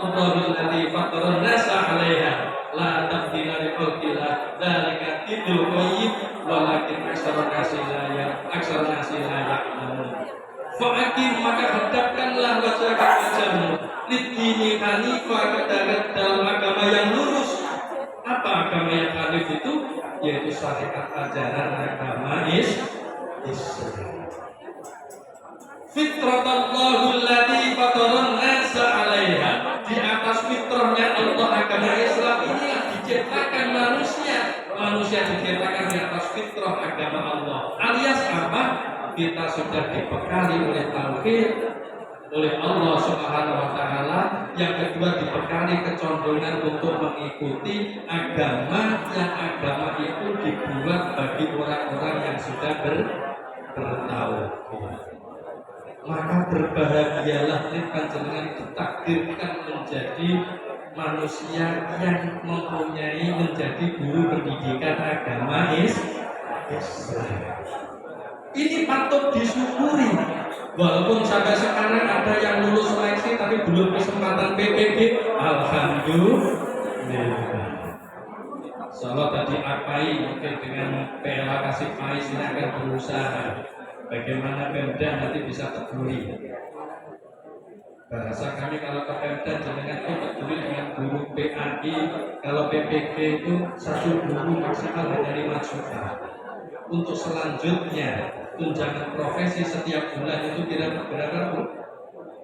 Allahul ladzi fatara an-nasa 'alaiha la tabdila li khalqillah dzalika dinul qayyim walakin aktsarun nasi la ya'lamun. Fa'akim maka hadapkanlah wajahmu lidini hanifah dalam agama yang lurus. Apa agama yang hanif itu? Yaitu syariat ajaran agama Islam. Fitratallahu allati fataran nasa 'alaiha. Di atas fitrahnya Allah agama Islam inilah diciptakan manusia. Manusia diciptakan di atas fitrah agama Allah. Alias apa? Kita sudah dibekali oleh tauhid oleh Allah Subhanahu wa taala. Yang kedua dibekali kecondongan untuk mengikuti agama itu dibuat bagi orang-orang yang sudah bertauhid. Maka berbahagialah panjenengan ditakdirkan menjadi manusia yang mempunyai menjadi guru pendidikan agama Islam. Ini patut disyukuri. Walaupun sampai sekarang ada yang lulus seleksi tapi belum kesempatan PPG, alhamdulillah. Insyaallah tadi APAI mungkin dengan PLA kasih PAI ini akan berusaha bagaimana Pemda nanti bisa peduli. Bahasa kami kalau ke Pemda jenengan itu peduli dengan guru PAI, kalau PPG itu satu guru maksimal hanya 5 juta. Untuk selanjutnya tunjangan profesi setiap bulan itu kira-kira berapa?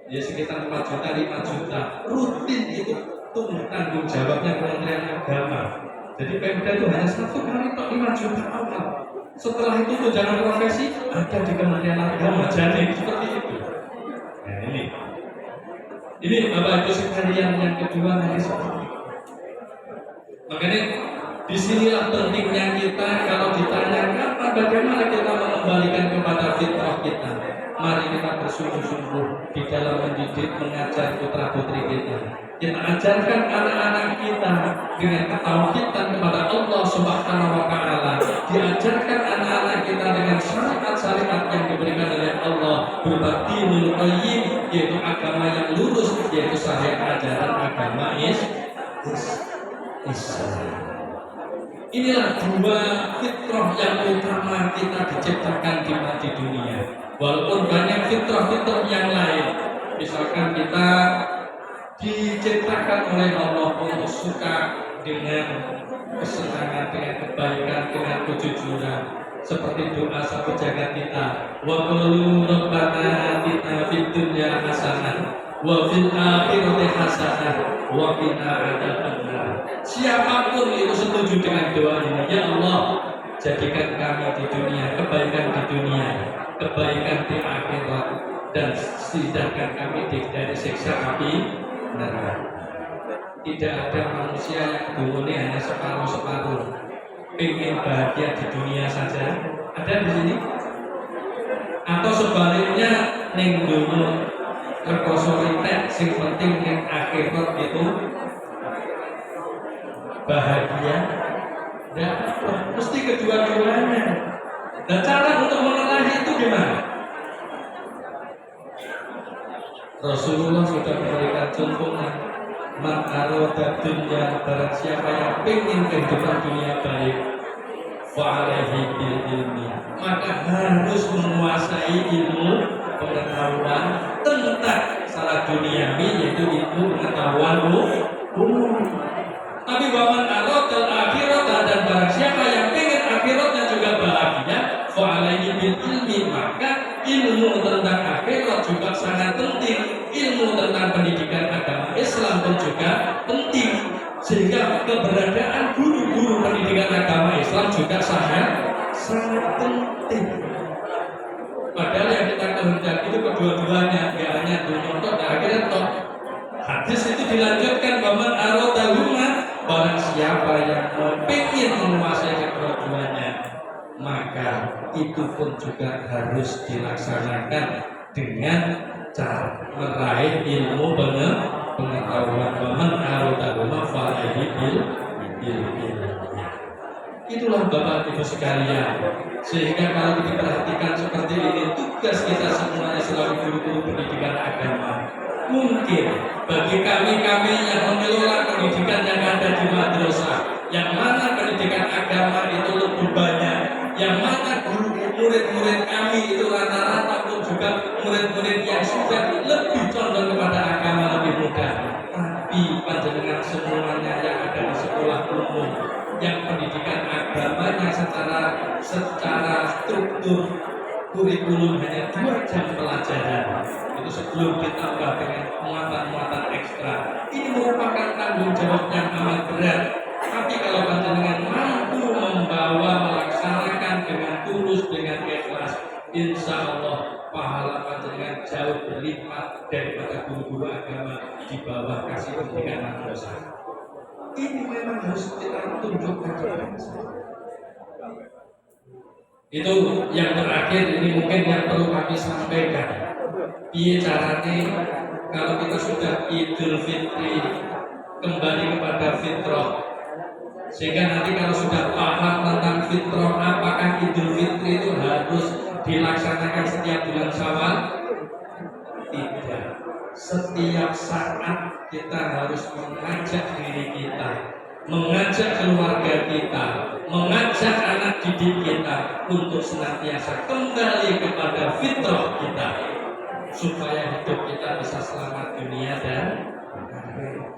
Ya sekitar 4 juta, 5 juta. Rutin itu tanggung jawabnya Kementerian Agama. Jadi Pemda itu hanya satu kali kok 5 juta awal. Setelah itu tunjangan profesi ada di Kementerian Agama. Jadi seperti itu. Nah ini Bapak Ibu sekalian yang kedua nanti seperti itu. Makanya disinilah pentingnya kita kalau ditanyakan bagaimana kita mengembalikan kepada fitrah kita. Mari kita bersungguh-sungguh di dalam mendidik, mengajar putra-putri kita. Kita ajarkan anak-anak kita dengan ketauhidan kepada Allah Subhanahu wa taala. Diajarkan anak-anak kita dengan syariat-syariat yang diberikan oleh Allah berupa dinul qayyim, yaitu agama yang lurus, yaitu syariat ajaran agama Islam. Inilah dua fitrah yang utama kita diciptakan di dunia. Walaupun banyak fitrah-fitrah yang lain, misalkan kita diciptakan oleh Allah untuk suka dengan kesenangan, dengan kebaikan, dengan kejujuran, seperti doa sapu jagat kita. Wa qulu rabbana atina fid dunya hasanah wa fil akhirati hasanah wa qina adzabannar. Siapapun itu setuju dengan doa ini, ya Allah, jadikan kami di dunia kebaikan di dunia, kebaikan di akhirat, dan hindarkan kami dari siksa api neraka. Tidak ada manusia yang dunia hanya separuh-separuh, ingin bahagia di dunia saja. Ada di sini? Atau sebaliknya ning dunia terkosoritek, sing penting yang akhirat itu bahagia? Dan mesti kedua-duanya. Dan cara untuk mengenali itu gimana? Rasulullah sudah memberikan contohnya. Man arada dunya, barang siapa yang ingin kehidupan dunia baik, fa'alaihi bil ilmi, maka harus menguasai ilmu pengetahuan tentang salah duniawi, yaitu ilmu pengetahuan umum. Tapi waman aradal akhirat, dan barang siapa yang ingin akhiratnya juga bahagia, fa'alaihi bil ilmi, maka ilmu tentang akhirat juga sangat penting. Ilmu tentang pendidikan agama Islam pun juga penting, sehingga keberadaan guru-guru pendidikan agama Islam juga sangat penting. Padahal yang kita kehendaki itu kedua-duanya, gak hanya dunia dan akhirat toh. Hadis itu dilanjutkan, waman aradahuma, barang siapa yang ingin menguasai kedua-duanya, maka itu pun juga harus dilaksanakan dengan cara meraih ilmu pengetahuan. Waman aradahuma fa'alaihi bil ilmi. Itulah Bapak Ibu sekalian. Sehingga kalau diperhatikan seperti ini, tugas kita semuanya selalu guru-guru pendidikan agama, mungkin bagi kami yang mengelola pendidikan yang ada di madrasah, yang mana pendidikan agama itu lebih banyak, yang mana murid-murid kami itu rata-rata pun juga murid-murid yang sudah lebih condong kepada agama lebih mudah. Tapi panjenengan semuanya yang ada di sekolah umum, yang pendidikan agamanya secara struktur kurikulum hanya 2 jam pelajaran, itu sebelum ditambah dengan muatan-muatan ekstra. Ini merupakan tanggung jawab yang amat berat. Tapi kalau panjenengan mampu membawa melaksanakan dengan tulus, dengan ikhlas, insya Allah pahala panjenengan jauh berlipat daripada guru-guru agama di bawah kasih pendidikan madrasah. Ini memang harus kita tunjukkan kepada masyarakat. Itu yang terakhir, ini mungkin yang perlu kami sampaikan. Piye caranya kalau kita sudah Idul Fitri kembali kepada fitrah, sehingga nanti kalau sudah paham tentang fitrah, apakah Idul Fitri itu harus dilaksanakan setiap bulan Syawal? Tidak. Setiap saat kita harus mengajak diri kita, mengajak keluarga kita, mengajak anak didik kita untuk senantiasa kembali kepada fitrah kita, supaya hidup kita bisa selamat dunia dan akhirat.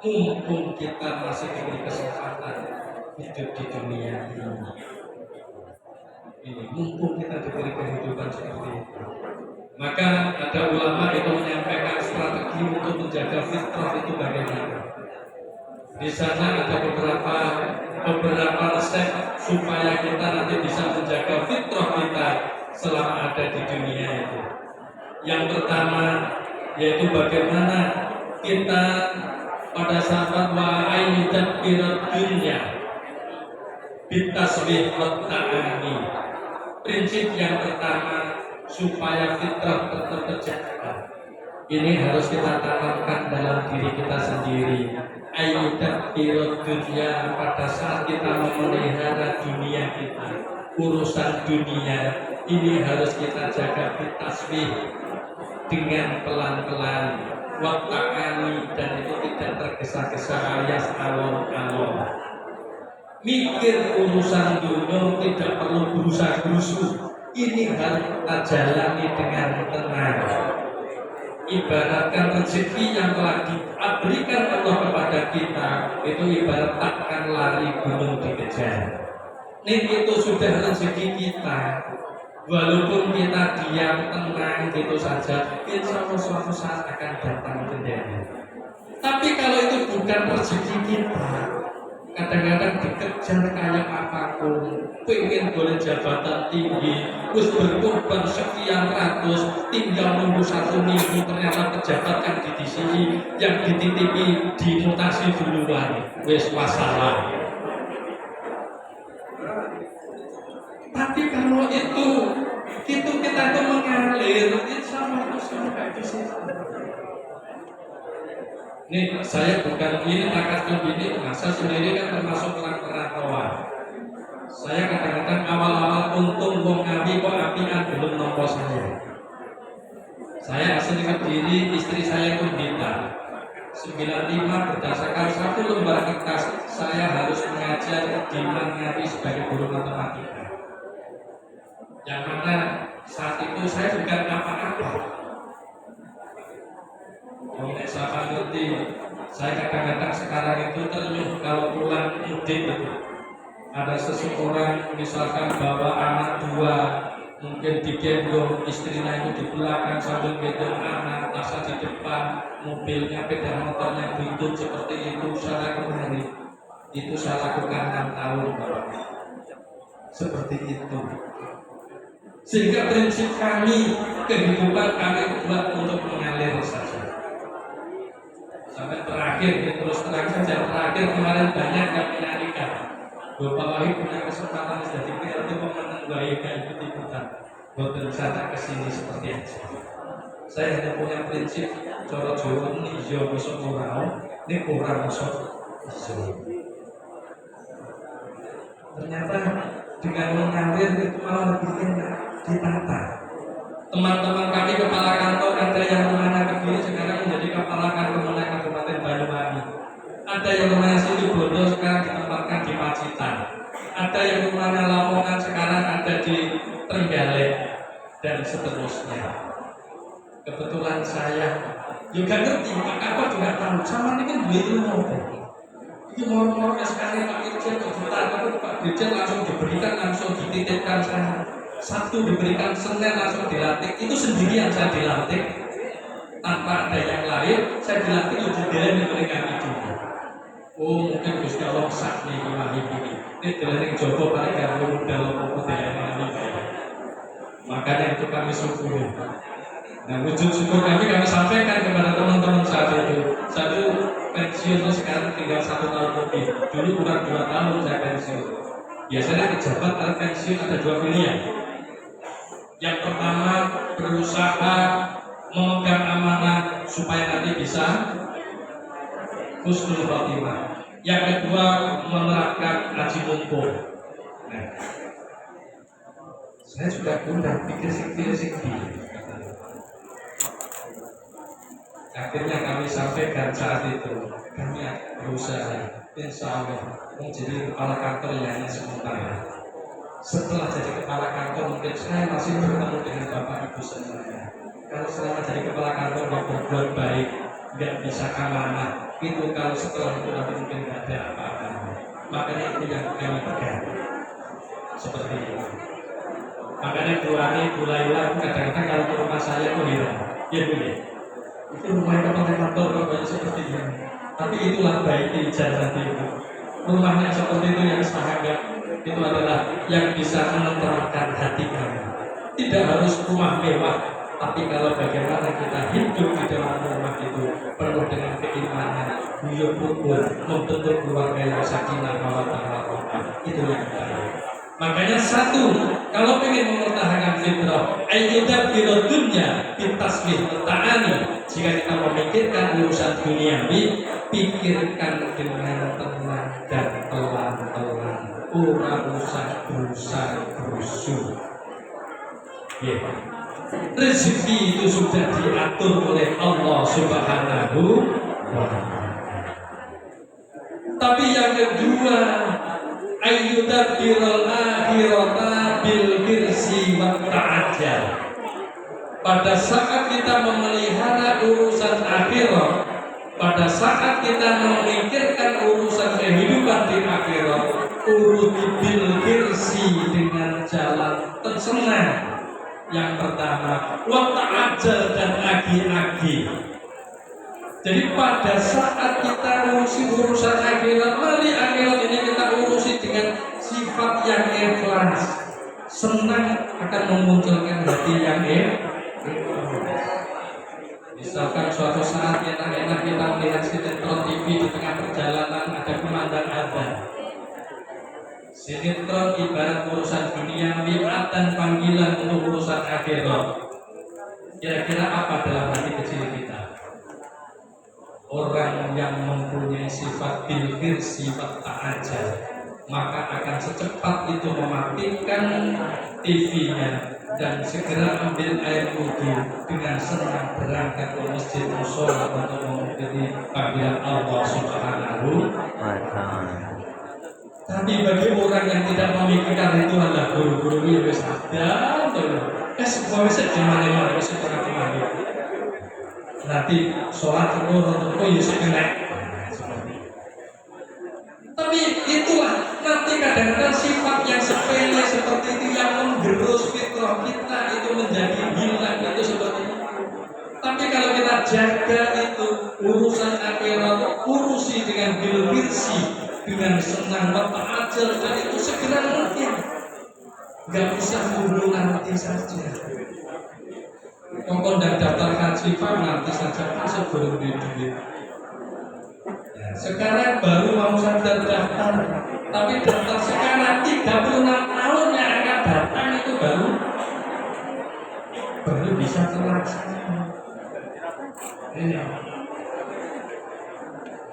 Mumpung kita masih diberi kesempatan hidup di dunia ini, mumpung kita diberi kehidupan seperti itu, maka ada ulama itu menyampaikan strategi untuk menjaga fitrah itu bagaimana. Di sana ada beberapa resep supaya kita nanti bisa menjaga fitrah kita selama ada di dunia itu. Yang pertama yaitu bagaimana kita pada saat wa'aidat birat dunia bitasbih wa ta'ani. Prinsip yang pertama supaya fitrah tetap terjaga, ini harus kita tanamkan dalam diri kita sendiri. Aidat birat dunia, pada saat kita memelihara dunia kita, urusan dunia ini harus kita jaga bitasbih dengan pelan-pelan, wakta'ani, dan itu tidak tergesa-gesa alias alon-alon. Mikir urusan dunia tidak perlu berusaha-berusuh, ini harus kita jalani dengan tenang. Ibaratkan rezeki yang telah diberikan Allah kepada kita, itu ibarat takkan lari gunung dikejar. Ini itu sudah rezeki kita. Walaupun kita diam tenang gitu saja, insya Allah suatu saat akan datang kendali. Tapi kalau itu bukan rezeki kita, kadang-kadang dikejar kayak apapun, pengen boleh jabatan tinggi, terus berkorban sekian ratus, tinggal nunggu 1 minggu, ternyata pejabat yang di sini yang dititipi dimutasi duluan, wes wassalam. Tapi kalau itu kita itu mengalir, insya Allah sampai di situ. Nih, saya bukan ini takat ini, saya sendiri kan termasuk orang perantauan. Saya kadang-kadang awal-awal untung wong ngawi kok apian belum nompo saya. Saya asli Kediri, istri saya itu Bita. 95 berdasarkan 1 lembar kertas, saya harus mengajar di Ngawi sebagai guru matematika. Yang mana saat itu saya bukan apa-apa. Oleh siapa ngerti, saya kadang-kadang sekarang itu ternyuh kalau pulang mudik itu. Ada seseorang misalkan bawa anak 2, mungkin digendong istrinya itu di belakang sambil gendong anak, tasnya di depan, mobilnya, sepeda motornya buntut seperti itu. Saya kemari, itu saya lakukan 6 tahun Bapak. Seperti itu. Sehingga prinsip kami, kehidupan kami buat untuk mengalir saja. Sampai terakhir, terus terang saja, terakhir kemarin banyak yang menyanyikan. Bapak Wahid punya kesempatan jadi PLT pemenang baik dan ikut-ikutan. Boten sana kesini seperti itu. Saya hanya punya prinsip coro Jawa ini hijau masuk orang, ini kurang masuk hijau. Ternyata dengan mengalir itu malah lebih enak ditata. Teman-teman kami kepala kantor ada yang rumahnya Kediri sekarang menjadi kepala kantor Kabupaten Banyuwangi. Ada yang rumahnya Situbondo sekarang ditempatkan di Pacitan. Ada yang rumahnya Lamongan sekarang ada di Trenggalek dan seterusnya. Kebetulan saya juga ngerti, apa juga tahu sama ini kan duit ilmu. Itu mau sekali Pak Dirjen atau Pak Dirjen langsung diberikan, langsung dititipkan saya. Sabtu diberikan, Senin langsung dilantik. Itu sendirian saya dilantik tanpa ada yang lain. Saya dilantik uji delen mereka itu. Oh mungkin Gusti Allah sak nih wahi ini. Ini delen Joko paling gak mudah lopo delen ini. Makanya itu kami syukuri. Nah wujud syukur kami sampaikan kepada teman-teman saat itu. Satu pensiun sekarang tinggal 1 tahun lebih. Dulu kurang 2 tahun saya pensiun. Biasanya pejabat kalau pensiun ada 2 pilihan. Yang pertama berusaha memegang amanah supaya nanti bisa husnul khotimah. Yang kedua menerapkan haji mumpung. Nah, saya juga udah pikir sikti. Akhirnya kami sampaikan saat itu kami berusaha insya Allah menjadi kepala kantor yang sementara. Setelah jadi kepala kantor mungkin saya masih bertemu dengan Bapak Ibu semuanya. Kalau selama jadi kepala kantor nggak berbuat baik, nggak bisa amanah, itu kalau setelah itu nanti mungkin nggak ada apa-apa. Makanya itu yang kami pegang seperti itu. Makanya Bu Laila kadang-kadang kalau ke rumah saya tuh hilang, ya Bu ya. Itu rumah kepala kantor banyak seperti ini. Tapi itulah baik ijazah itu. Rumahnya seperti itu yang sahabat. Itu adalah yang bisa menenteramkan hati kami. Tidak harus rumah mewah, tapi kalau bagaimana kita hidup di dalam rumah itu penuh dengan keimanan, guyub rukun, membentuk keluarga yang sakinah mawaddah warahmah. Itu yang baik. Makanya satu, kalau ingin mempertahankan fitrah, ayyudat birodunya bintasbih ta'ani. Jika kita memikirkan urusan duniawi, pikirkan dengan tenang dan pelan-pelan. Orang usah berusaha. Ya. Rezeki itu sudah diatur oleh Allah Subhanahu wa Ta'ala. Tapi yang kedua, ayyudabbiral akhirata bil hirsi wa ta'ajjal. Pada saat kita memelihara urusan akhirat, pada saat kita memikirkan urusan kehidupan di akhirat, uruti bil hirsi dengan jalan tersenang. Yang pertama, wa ta'ajjal dan agi-agi. Jadi pada saat kita urusi urusan akhirat, mari akhirat ini kita urusi dengan sifat yang ikhlas. Senang akan memunculkan hati yang ikhlas. Misalkan suatu saat enak-enak kita melihat sinetron TV di tengah perjalanan ada kumandang adzan. Sinetron ibarat urusan dunia, mi'at dan panggilan untuk urusan akhirat. Kira-kira apa dalam hati kecil kita? Orang yang mempunyai sifat bilhir, sifat ta'ajjal, maka akan secepat itu mematikan TV-nya dan segera ambil air wudhu dengan senang berangkat ke masjid musola untuk mengikuti panggilan Allah Subhanahu wa Ta'ala. Tapi bagi orang yang tidak memikirkan itu adalah guru-guru yang ada, semua bisa dimana-mana, bisa tengah-tengah. Nanti sholat untuk Yesus kena. Tapi itulah nanti kadang-kadang sifat yang sepele seperti itu yang menggerus fitrah kita itu menjadi hilang itu seperti itu. Tapi kalau kita jaga itu urusan akhirat, urusi dengan bilhirsi, dengan senang ta'ajjal, dan itu segera mungkin. Gak usah nunggu nanti saja. Pokok dan daftar haji nanti saja sebelum duit. Sekarang baru mau sadar daftar, tapi daftar sekarang 36 tahun yang akan datang itu baru bisa terlaksana. Ini.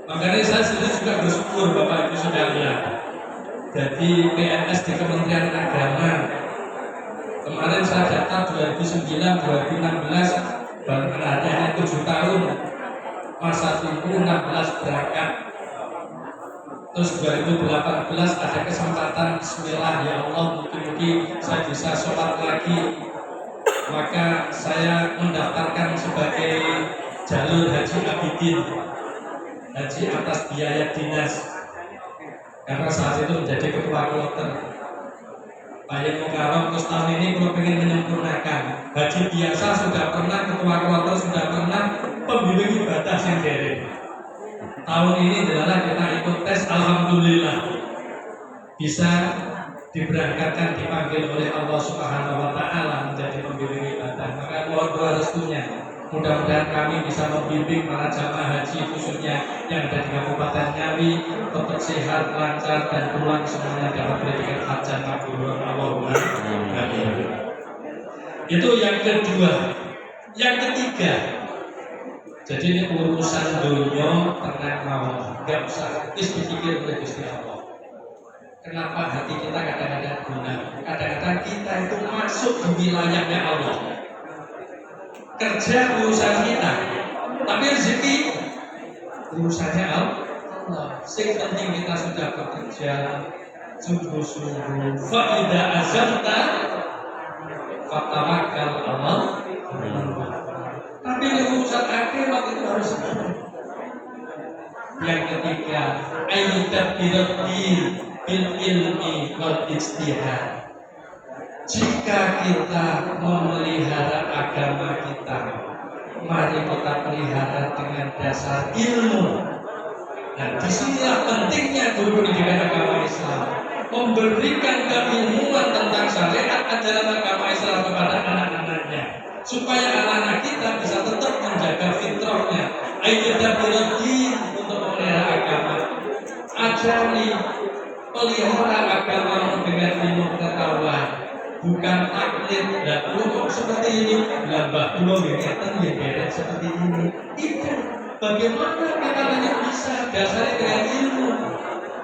Makanya saya sendiri juga bersyukur Bapak Ibu sekalian. Jadi PNS di Kementerian Agama Kemarin saya data 2009-2016 baru hanya 7 tahun, masa 2016 berangkat. Terus 2018 ada kesempatan, Bismillah ya Allah, mungkin saya bisa sholat lagi. Maka saya mendaftarkan sebagai jalur Haji Abidin, haji atas biaya dinas, karena saat itu menjadi ketua kloter. Pak Mukarram, terus tahun ini kalau pengen menyempurnakan haji biasa sudah pernah, ketua kloter sudah pernah, pembimbing ibadah sendiri. Tahun ini adalah kita ikut tes, alhamdulillah bisa diberangkatkan, dipanggil oleh Allah Subhanahu wa Ta'ala menjadi pembimbing ibadah. Maka mohon doa restunya. Mudah-mudahan kami bisa membimbing para jamaah haji khususnya yang ada di Kabupaten Ngawi tetap sehat, lancar, dan pulang semuanya dapat pendidikan hajat mabrur. Allahumma amin. Itu yang kedua. Yang ketiga, jadi ini urusan dunia tenang mau, nggak usah dipikir oleh Gusti Allah. Kenapa hati kita kadang-kadang guna? Kadang-kadang kita itu masuk di wilayahnya Allah. Kerja urusan kita, tapi rezeki urusannya Allah. Yang penting kita sudah bekerja sungguh-sungguh. Fa'idha azamta fatawakkal Allah. Tapi urusan akhirat itu harus benar. Yang ketiga, ayyudat biraddi bil ilmi wal ijtihad. Jika kita memelihara agama kita, mari kita pelihara dengan dasar ilmu. Nah, disinilah pentingnya guru pendidikan agama Islam, memberikan keilmuan tentang syariat ajaran agama Islam kepada anak-anaknya, supaya anak-anak kita bisa tetap menjaga fitrahnya. Ayyudat biraddi untuk memelihara agama. Ajari, pelihara agama dengan ilmu pengetahuan, bukan taklid. Dan untuk seperti ini, lambah pulau ingatan ya beres seperti ini. Tidak. Bagaimana kita hanya bisa dasarnya dengan ilmu?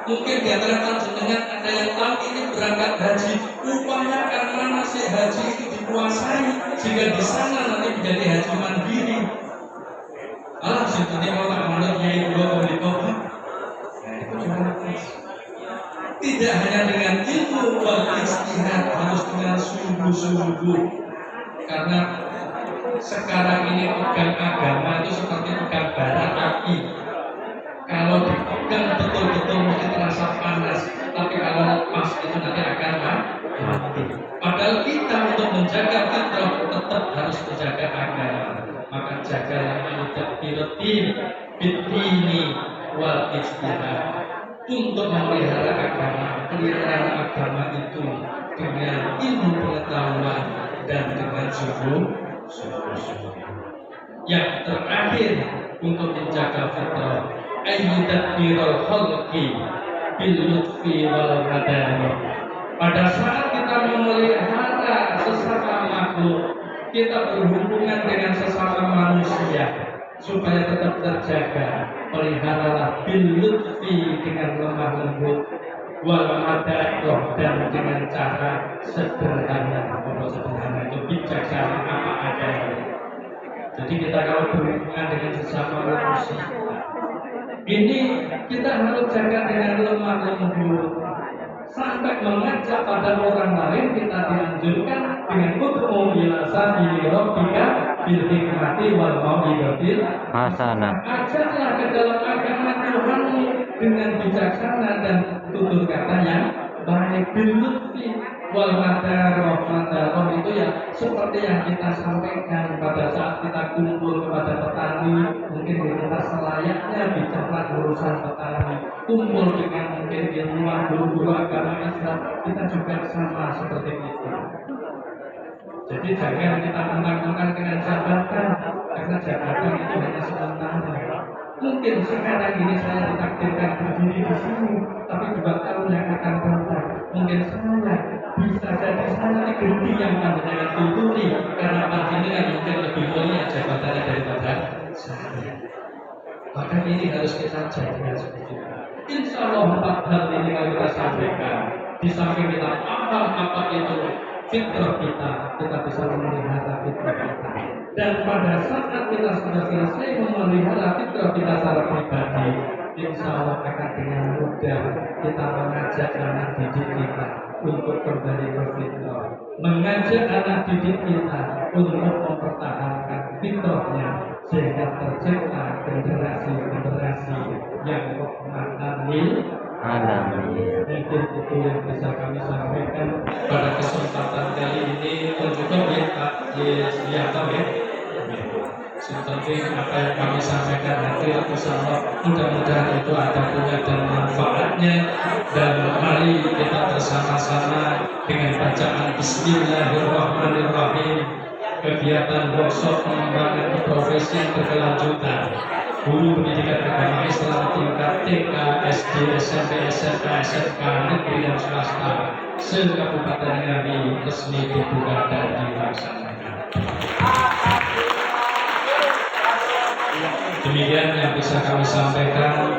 Mungkin di antara panjenengan ada yang tahu ini berangkat haji, upayakan mana sih haji itu dikuasai sehingga di sana nanti menjadi haji mandiri. Allah sebetulnya mau tak menurut Yai Dua Pondikopa. Itu juga tidak hanya dengan ilmu wal ijtihad, harus dengan sungguh-sungguh. Karena sekarang ini pegang agama itu seperti pegang bara api. Kalau dipegang betul-betul mesti terasa panas, tapi kalau lepas itu nanti akan mati. Padahal kita untuk menjaga fitrah tetap harus menjaga agama. Maka jagalah ibadah birotin bidini wal ijtihad. Untuk memelihara agama, pelihara agama itu dengan ilmu pengetahuan dan dengan sungguh. Yang terakhir untuk menjaga fitrah, ayyudabbiral khalqi bil lutfi wal hadani. Pada saat kita memelihara sesama makhluk, kita berhubungan dengan sesama manusia supaya tetap terjaga. Peliharalah bil lutfi dengan lemah lembut, wal hadani dan dengan cara sederhana. Kalau sederhana itu bijaksana apa adanya. Jadi kita kalau berhubungan dengan sesama manusia, ini kita harus jaga dengan lemah lembut. Sampai mengajak pada orang lain kita dianjurkan dengan ud'u ila sabili rabbika bil hikmati wal mau'izatil hasanah. Ajarlah ke dalam agama Tuhanmu dengan bijaksana dan tutur kata yang baik. Bil lutfi wal madarah itu ya seperti yang kita sampaikan pada saat kita kumpul kepada petani, mungkin kita selayaknya bicara urusan petani, kumpul dengan mungkin ilmuwan guru-guru agama Islam, kita juga sama seperti itu. Jadi jangan kita mentang-mentang dengan jabatan, karena jabatan itu hanya sementara. Mungkin sekarang ini saya ditakdirkan berdiri di sini, tapi 2 tahun yang akan datang, mungkin saya bisa jadi saya diganti yang panjenengan tuturi, karena panjenengan mungkin lebih mulia jabatannya daripada saya. Maka ini harus kita jaga seperti itu. Insya Allah 4 hal ini kalau kita sampaikan, di samping kita paham apa itu fitrah kita bisa memelihara fitrah kita. Dan pada saat kita sudah selesai memelihara fitrah kita secara pribadi, insya Allah akan dengan mudah kita mengajak anak didik kita untuk kembali ke fitrah, mengajak anak didik kita untuk mempertahankan fitrahnya sehingga tercipta generasi-generasi yang rahmatan lil alamin. Mungkin itu yang bisa kami sampaikan pada kesempatan kali ini, dan juga Pak Yanto ya. Seperti apa yang kami sampaikan nanti, insyaallah mudah-mudahan itu ada guna dan manfaatnya. Dan mari kita bersama-sama dengan bacaan Bismillahirrahmanirrahim, kegiatan workshop pengembangan profesi yang berkelanjutan guru pendidikan agama Islam tingkat TK, SD, SMP, SMK, SMK, negeri dan swasta se-Kabupaten Ngawi resmi dibuka dan dilaksanakan. Demikian yang bisa kami sampaikan.